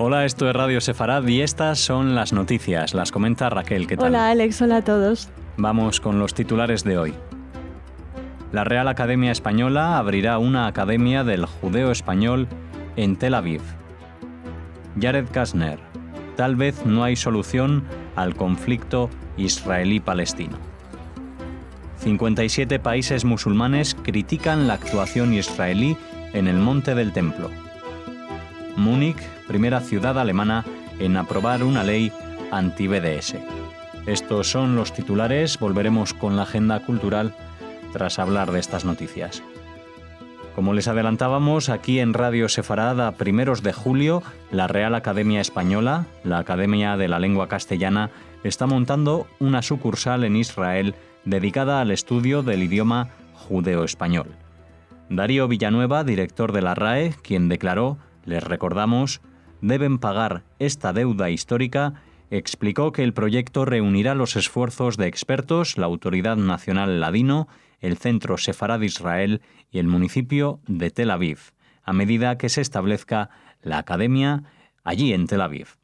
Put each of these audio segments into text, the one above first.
Hola, esto es Radio Sefarad y estas son las noticias. Las comenta Raquel. ¿Qué tal? Hola Alex, hola a todos. Vamos con los titulares de hoy. La Real Academia Española abrirá una academia del judeo español en Tel Aviv. Jared Kushner. Tal vez no hay solución al conflicto israelí-palestino. 57 países musulmanes critican la actuación israelí en el Monte del Templo. Múnich, primera ciudad alemana en aprobar una ley anti-BDS. Estos son los titulares. Volveremos con la agenda cultural tras hablar de estas noticias. Como les adelantábamos, aquí en Radio Sefarad, a primeros de julio, la Real Academia Española, la Academia de la Lengua Castellana, está montando una sucursal en Israel dedicada al estudio del idioma judeo-español. Darío Villanueva, director de la RAE, quien declaró, les recordamos, deben pagar esta deuda histórica, explicó que el proyecto reunirá los esfuerzos de expertos, la Autoridad Nacional Ladino, el Centro Sefarad Israel y el municipio de Tel Aviv, a medida que se establezca la academia allí en Tel Aviv.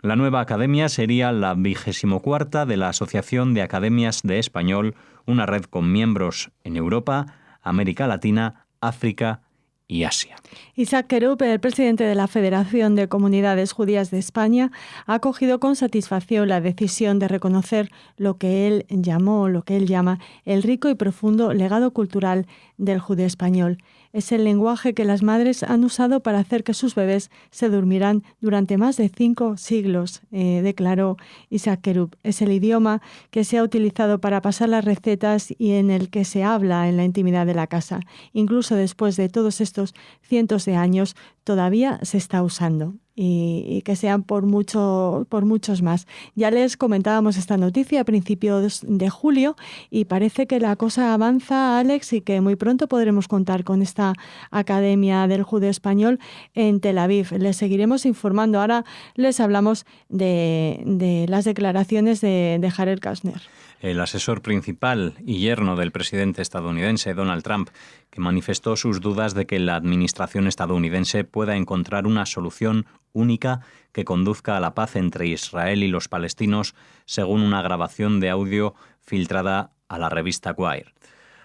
La nueva academia sería la 24ª de la Asociación de Academias de Español, una red con miembros en Europa, América Latina, África y Asia. Isaac Kerup, el presidente de la Federación de Comunidades Judías de España, ha acogido con satisfacción la decisión de reconocer lo que él llama el rico y profundo legado cultural del judío español. Es el lenguaje que las madres han usado para hacer que sus bebés se durmieran durante más de 5 siglos, declaró Isaac Kerup. Es el idioma que se ha utilizado para pasar las recetas y en el que se habla en la intimidad de la casa. Incluso después de todos estos cientos de años, todavía se está usando. Y que sean por muchos más. Ya les comentábamos esta noticia a principios de julio y parece que la cosa avanza, Alex, y que muy pronto podremos contar con esta Academia del Judeo Español en Tel Aviv. Les seguiremos informando. Ahora les hablamos de las declaraciones de Jared Kushner. El asesor principal y yerno del presidente estadounidense Donald Trump, que manifestó sus dudas de que la administración estadounidense pueda encontrar una solución única que conduzca a la paz entre Israel y los palestinos, según una grabación de audio filtrada a la revista Wired.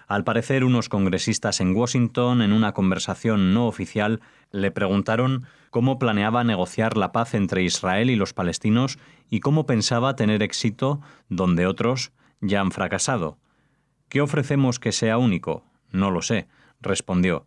Al parecer, unos congresistas en Washington, en una conversación no oficial, le preguntaron cómo planeaba negociar la paz entre Israel y los palestinos y cómo pensaba tener éxito donde otros ya han fracasado. ¿Qué ofrecemos que sea único? No lo sé, respondió.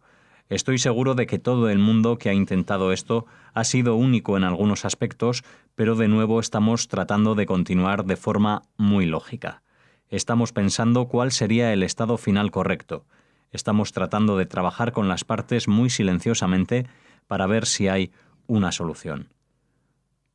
Estoy seguro de que todo el mundo que ha intentado esto ha sido único en algunos aspectos, pero de nuevo estamos tratando de continuar de forma muy lógica. Estamos pensando cuál sería el estado final correcto. Estamos tratando de trabajar con las partes muy silenciosamente para ver si hay una solución.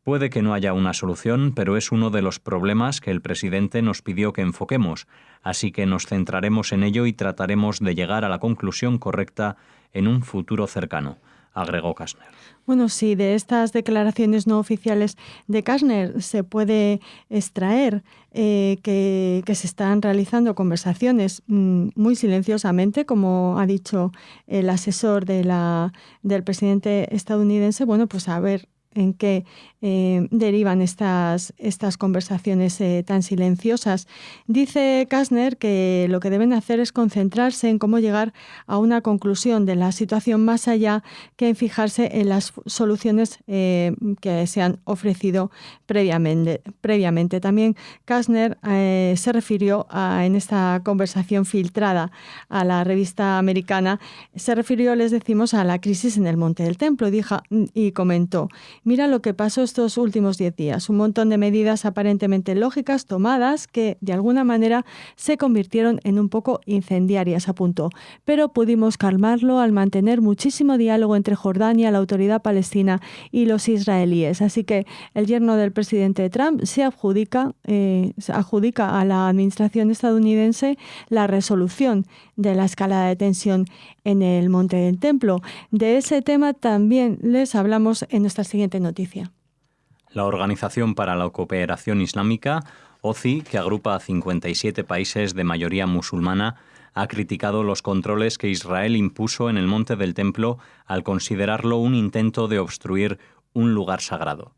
Puede que no haya una solución, pero es uno de los problemas que el presidente nos pidió que enfoquemos, así que nos centraremos en ello y trataremos de llegar a la conclusión correcta en un futuro cercano, agregó Kushner. Bueno, sí, de estas declaraciones no oficiales de Kushner se puede extraer que se están realizando conversaciones muy silenciosamente, como ha dicho el asesor del presidente estadounidense. Bueno, pues a ver en qué derivan estas conversaciones tan silenciosas. Dice Kushner que lo que deben hacer es concentrarse en cómo llegar a una conclusión de la situación más allá que en fijarse en las soluciones que se han ofrecido previamente. También Kushner se refirió en esta conversación filtrada a la revista americana, les decimos, a la crisis en el Monte del Templo, y comentó: mira lo que pasó estos últimos 10 días, un montón de medidas aparentemente lógicas tomadas que de alguna manera se convirtieron en un poco incendiarias, apuntó, pero pudimos calmarlo al mantener muchísimo diálogo entre Jordania, la autoridad palestina y los israelíes. Así que el yerno del presidente Trump se adjudica a la administración estadounidense la resolución de la escalada de tensión en el Monte del Templo. De ese tema también les hablamos en nuestra siguiente noticia. La Organización para la Cooperación Islámica, OCI, que agrupa a 57 países de mayoría musulmana, ha criticado los controles que Israel impuso en el Monte del Templo al considerarlo un intento de obstruir un lugar sagrado.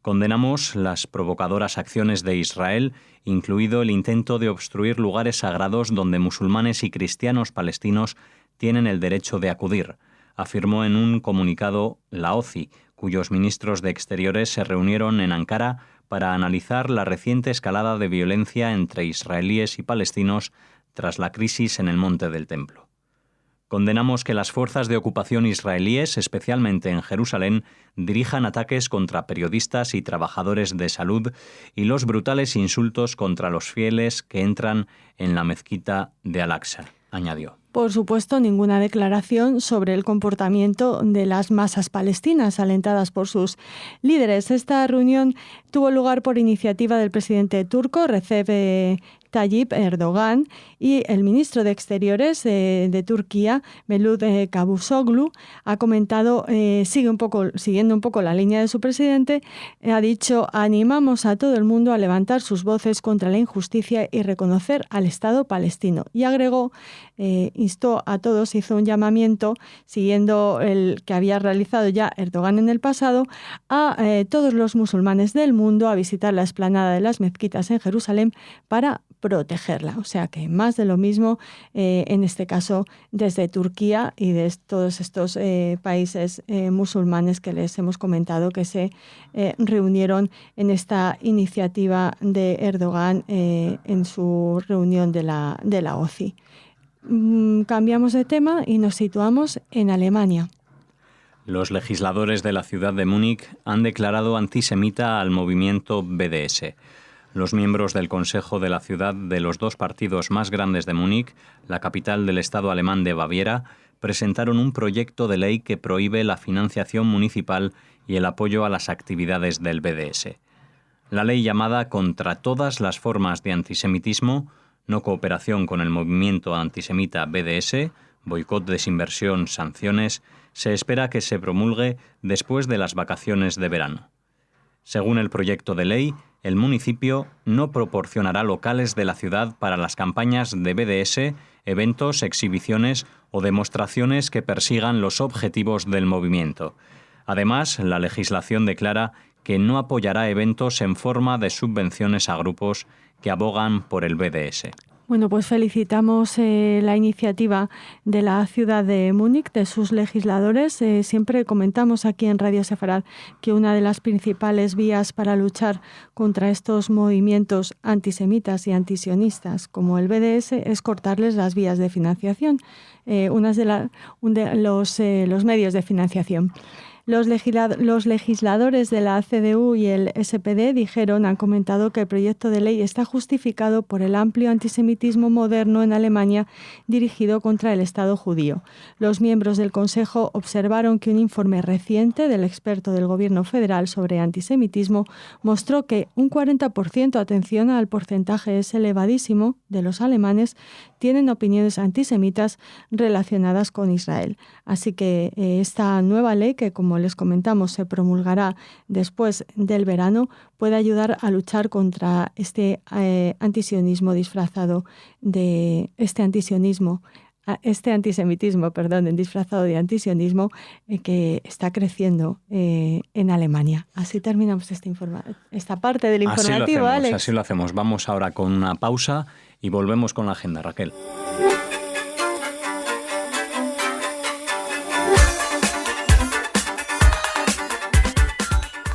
Condenamos las provocadoras acciones de Israel, incluido el intento de obstruir lugares sagrados donde musulmanes y cristianos palestinos tienen el derecho de acudir, afirmó en un comunicado la OCI, cuyos ministros de Exteriores se reunieron en Ankara para analizar la reciente escalada de violencia entre israelíes y palestinos tras la crisis en el Monte del Templo. Condenamos que las fuerzas de ocupación israelíes, especialmente en Jerusalén, dirijan ataques contra periodistas y trabajadores de salud y los brutales insultos contra los fieles que entran en la mezquita de Al-Aqsa, añadió. Por supuesto, ninguna declaración sobre el comportamiento de las masas palestinas alentadas por sus líderes. Esta reunión tuvo lugar por iniciativa del presidente turco Recep Tayyip Erdogan y el ministro de Exteriores de Turquía, Mevlut Cavusoglu, ha comentado, siguiendo un poco la línea de su presidente, ha dicho: animamos a todo el mundo a levantar sus voces contra la injusticia y reconocer al Estado palestino. Y agregó, instó a todos, hizo un llamamiento, siguiendo el que había realizado ya Erdogan en el pasado, a todos los musulmanes del mundo a visitar la explanada de las mezquitas en Jerusalén para protegerla. O sea que más de lo mismo, en este caso desde Turquía y de todos estos países musulmanes que les hemos comentado que se reunieron en esta iniciativa de Erdogan en su reunión de la OCI. Cambiamos de tema y nos situamos en Alemania. Los legisladores de la ciudad de Múnich han declarado antisemita al movimiento BDS. Los miembros del Consejo de la Ciudad de los dos partidos más grandes de Múnich, la capital del estado alemán de Baviera, presentaron un proyecto de ley que prohíbe la financiación municipal y el apoyo a las actividades del BDS. La ley llamada Contra todas las formas de antisemitismo, no cooperación con el movimiento antisemita BDS, boicot, desinversión, sanciones, se espera que se promulgue después de las vacaciones de verano. Según el proyecto de ley, el municipio no proporcionará locales de la ciudad para las campañas de BDS, eventos, exhibiciones o demostraciones que persigan los objetivos del movimiento. Además, la legislación declara que no apoyará eventos en forma de subvenciones a grupos que abogan por el BDS. Bueno, pues felicitamos la iniciativa de la ciudad de Múnich, de sus legisladores. Siempre comentamos aquí en Radio Sefarad que una de las principales vías para luchar contra estos movimientos antisemitas y antisionistas como el BDS es cortarles las vías de financiación, los medios de financiación. Los legisladores de la CDU y el SPD han comentado que el proyecto de ley está justificado por el amplio antisemitismo moderno en Alemania dirigido contra el Estado judío. Los miembros del Consejo observaron que un informe reciente del experto del Gobierno federal sobre antisemitismo mostró que un 40%, atención al porcentaje es elevadísimo, de los alemanes tienen opiniones antisemitas relacionadas con Israel. Así que esta nueva ley, que como les comentamos se promulgará después del verano, puede ayudar a luchar contra este antisemitismo disfrazado de antisemitismo disfrazado de antisionismo que está creciendo en Alemania. Así terminamos esta parte del informativo, Alex. Así lo hacemos. Vamos ahora con una pausa y volvemos con la agenda, Raquel.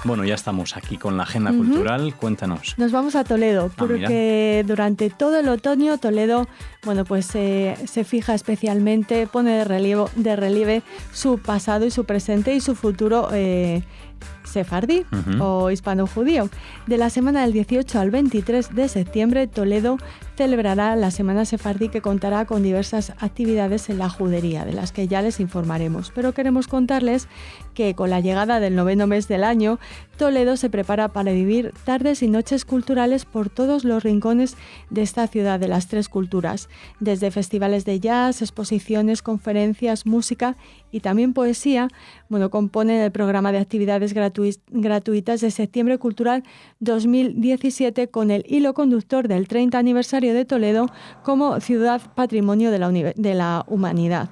Bueno, ya estamos aquí con la agenda cultural. Cuéntanos. Nos vamos a Toledo, porque durante todo el otoño Toledo, se fija especialmente, pone de relieve su pasado y su presente y su futuro sefardí o hispano-judío. De la semana del 18 al 23 de septiembre, Toledo celebrará la Semana Sefardí, que contará con diversas actividades en la judería, de las que ya les informaremos. Pero queremos contarles que con la llegada del 9º mes del año, Toledo se prepara para vivir tardes y noches culturales por todos los rincones de esta ciudad de las tres culturas, desde festivales de jazz, exposiciones, conferencias, música y también poesía. Compone el programa de actividades gratuitas de Septiembre Cultural 2017 con el hilo conductor del 30 aniversario de Toledo como Ciudad Patrimonio de la Humanidad.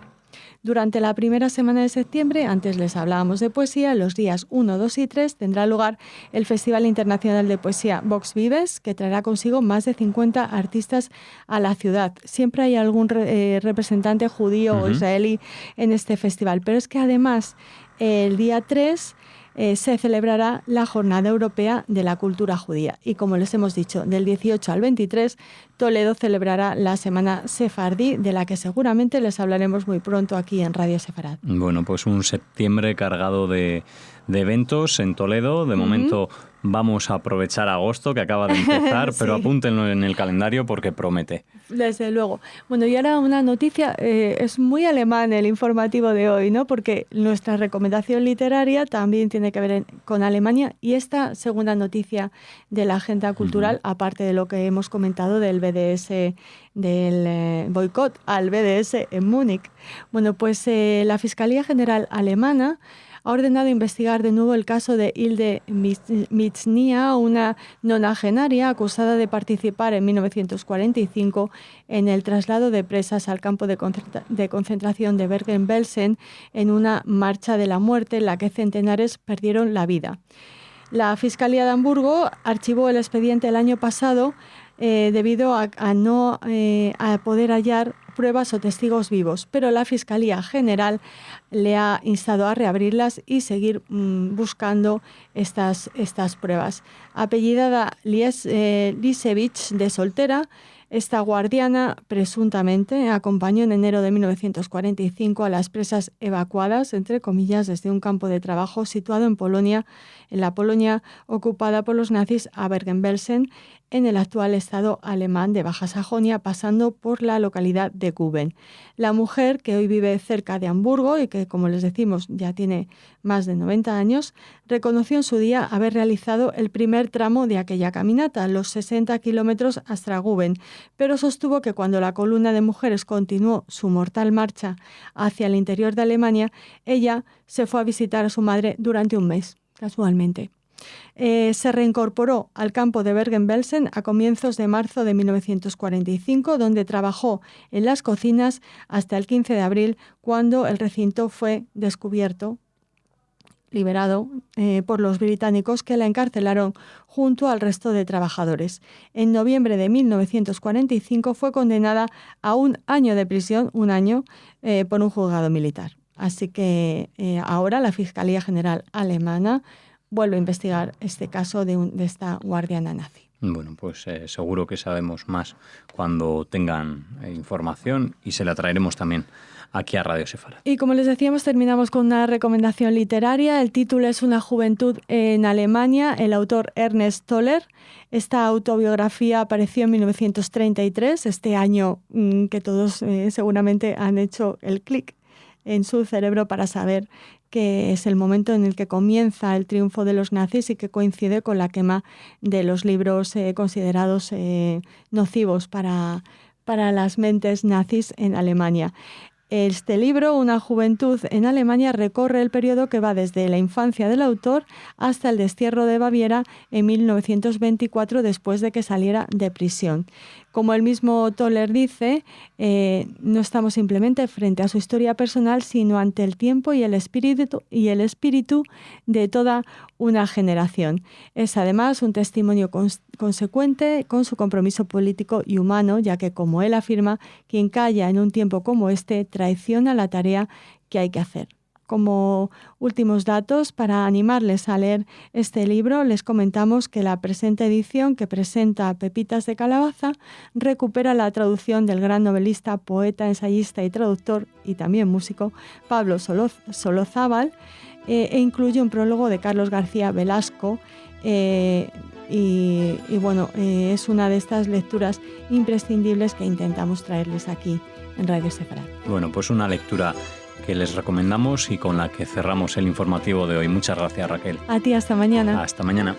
Durante la primera semana de septiembre, antes les hablábamos de poesía, los días 1, 2 y 3 tendrá lugar el Festival Internacional de Poesía Vox Vives, que traerá consigo más de 50 artistas a la ciudad. Siempre hay algún representante judío o israelí en este festival, pero es que además el día 3 se celebrará la Jornada Europea de la Cultura Judía. Y como les hemos dicho, del 18 al 23, Toledo celebrará la Semana Sefardí, de la que seguramente les hablaremos muy pronto aquí en Radio Sefarad. Bueno, pues un septiembre cargado de eventos en Toledo. De momento vamos a aprovechar agosto, que acaba de empezar, pero sí, apúntenlo en el calendario porque promete. Desde luego. Bueno, y ahora una noticia, es muy alemán el informativo de hoy, ¿no? Porque nuestra recomendación literaria también tiene que ver con Alemania, y esta segunda noticia de la agenda cultural, aparte de lo que hemos comentado del BDS, del boicot al BDS en Múnich. Bueno, pues la Fiscalía General Alemana ha ordenado investigar de nuevo el caso de Hilde Mitznia, una nonagenaria acusada de participar en 1945 en el traslado de presas al campo de concentración de Bergen-Belsen en una marcha de la muerte en la que centenares perdieron la vida. La Fiscalía de Hamburgo archivó el expediente el año pasado debido a no poder hallar pruebas o testigos vivos, pero la Fiscalía General le ha instado a reabrirlas y seguir buscando estas pruebas. Apellidada Lisevich de soltera, esta guardiana presuntamente acompañó en enero de 1945 a las presas evacuadas, entre comillas, desde un campo de trabajo situado en Polonia, en la Polonia ocupada por los nazis, a Bergen-Belsen, en el actual estado alemán de Baja Sajonia, pasando por la localidad de Guben. La mujer, que hoy vive cerca de Hamburgo y que, como les decimos, ya tiene más de 90 años, reconoció en su día haber realizado el primer tramo de aquella caminata, los 60 kilómetros hasta Guben, pero sostuvo que cuando la columna de mujeres continuó su mortal marcha hacia el interior de Alemania, ella se fue a visitar a su madre durante un mes, casualmente. Se reincorporó al campo de Bergen-Belsen a comienzos de marzo de 1945, donde trabajó en las cocinas hasta el 15 de abril, cuando el recinto fue descubierto, liberado por los británicos, que la encarcelaron junto al resto de trabajadores. En noviembre de 1945 fue condenada a 1 año de prisión, por un juzgado militar. Así que ahora la Fiscalía General Alemana vuelve a investigar este caso de esta guardiana nazi. Bueno, pues seguro que sabemos más cuando tengan información y se la traeremos también aquí a Radio Sefarad. Y como les decíamos, terminamos con una recomendación literaria. El título es Una juventud en Alemania, el autor Ernest Toller. Esta autobiografía apareció en 1933, este año que todos seguramente han hecho el clic en su cerebro para saber que es el momento en el que comienza el triunfo de los nazis y que coincide con la quema de los libros considerados nocivos para las mentes nazis en Alemania. Este libro, Una juventud en Alemania, recorre el periodo que va desde la infancia del autor hasta el destierro de Baviera en 1924, después de que saliera de prisión. Como el mismo Toller dice, no estamos simplemente frente a su historia personal, sino ante el tiempo y el espíritu de toda una generación. Es además un testimonio consecuente con su compromiso político y humano, ya que, como él afirma, quien calla en un tiempo como este traiciona la tarea que hay que hacer. Como últimos datos, para animarles a leer este libro, les comentamos que la presente edición, que presenta Pepitas de Calabaza, recupera la traducción del gran novelista, poeta, ensayista y traductor, y también músico, Pablo Solozábal, e incluye un prólogo de Carlos García Velasco, y bueno, es una de estas lecturas imprescindibles que intentamos traerles aquí en Radio Sefarad. Bueno, pues una lectura que les recomendamos y con la que cerramos el informativo de hoy. Muchas gracias, Raquel. A ti, hasta mañana. Hasta mañana.